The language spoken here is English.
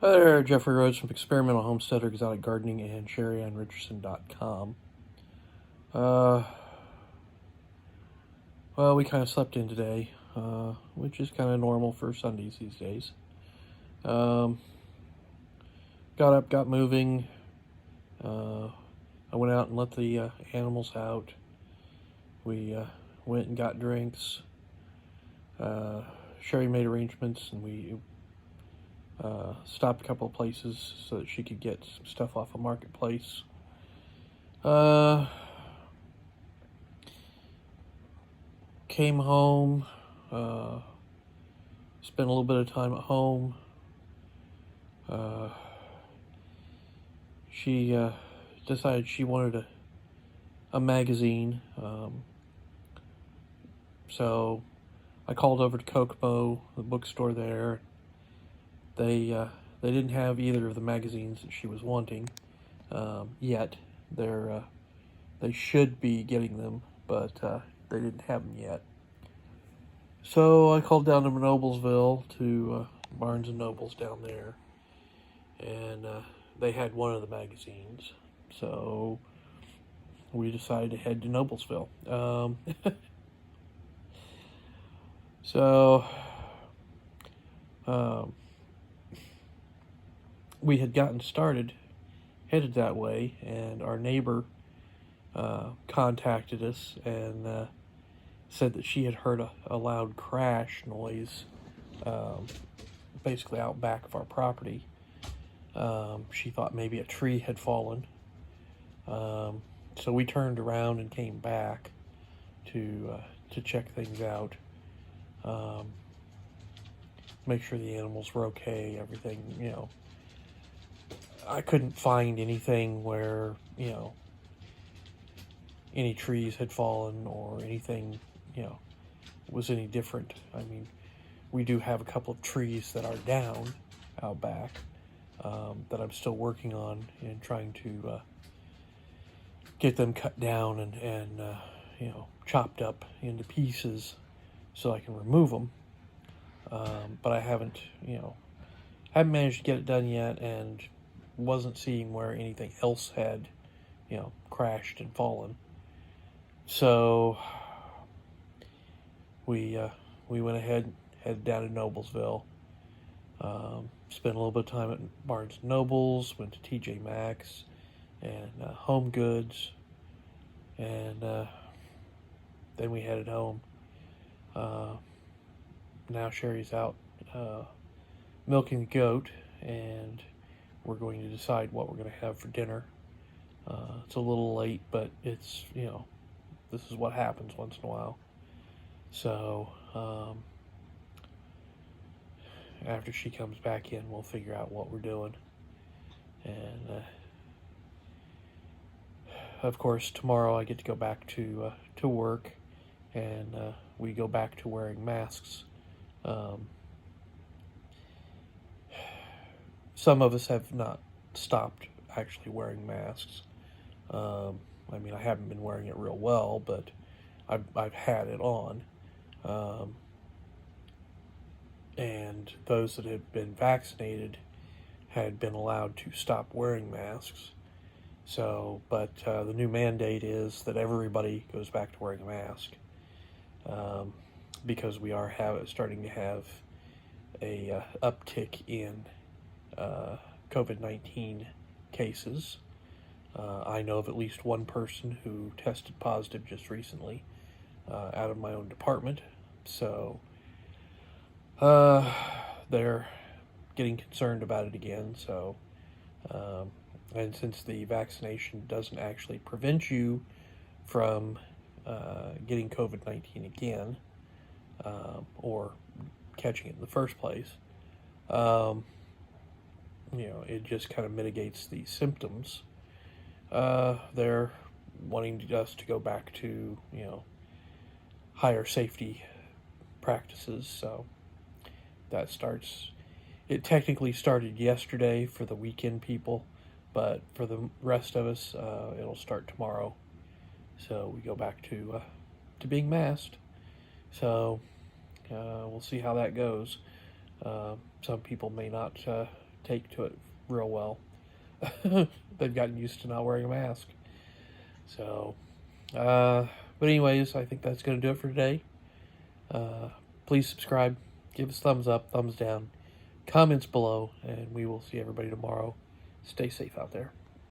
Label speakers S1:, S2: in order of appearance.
S1: Hi there, Jeffrey Rhoades from Experimental Homesteader Exotic Gardening and Sheri on Richerson.com. Uh, well, we kind of slept in today, which is kind of normal for Sundays these days. Um, got up, got moving. I went out and let the animals out. We went and got drinks. Sheri made arrangements, and we stopped a couple of places so that she could get some stuff off a marketplace. Came home, spent a little bit of time at home. She decided she wanted a magazine, so I called over to Kokomo, the bookstore there. They didn't have either of the magazines that she was wanting yet. They should be getting them, but they didn't have them yet. So I called down to Noblesville to Barnes and Nobles down there, and they had one of the magazines. So we decided to head to Noblesville. So we had gotten started, headed that way, and our neighbor contacted us and said that she had heard a loud crash noise basically out back of our property. She thought maybe a tree had fallen. So we turned around and came back to check things out, make sure the animals were okay, everything, I couldn't find anything where, any trees had fallen or anything, was any different. I mean, we do have a couple of trees that are down out back that I'm still working on and trying to get them cut down and chopped up into pieces so I can remove them. But I haven't managed to get it done yet, and wasn't seeing where anything else had, crashed and fallen. So we went ahead, headed down to Noblesville. Spent a little bit of time at Barnes and Nobles, went to TJ Maxx and Home Goods, and then we headed home. Now Sheri's out milking the goat, and we're going to decide what we're going to have for dinner. It's a little late, but it's, this is what happens once in a while. So after she comes back in, we'll figure out what we're doing. And of course, tomorrow I get to go back to work, and we go back to wearing masks. Some of us have not stopped actually wearing masks. I mean, I haven't been wearing it real well, but I've had it on. And those that had been vaccinated had been allowed to stop wearing masks. So, but the new mandate is that everybody goes back to wearing a mask, because we are starting to have a uptick in COVID-19 cases. I know of at least one person who tested positive just recently out of my own department. So they're getting concerned about it again. So and since the vaccination doesn't actually prevent you from getting COVID-19 again, or catching it in the first place, it just kind of mitigates the symptoms. They're wanting us to go back to, higher safety practices. So it technically started yesterday for the weekend people, but for the rest of us, it'll start tomorrow. So we go back to being masked. So we'll see how that goes. Some people may not take to it real well. They've gotten used to not wearing a mask. So, but anyways, I think that's going to do it for today. Please subscribe, give us thumbs up, thumbs down, comments below, and we will see everybody tomorrow. Stay safe out there.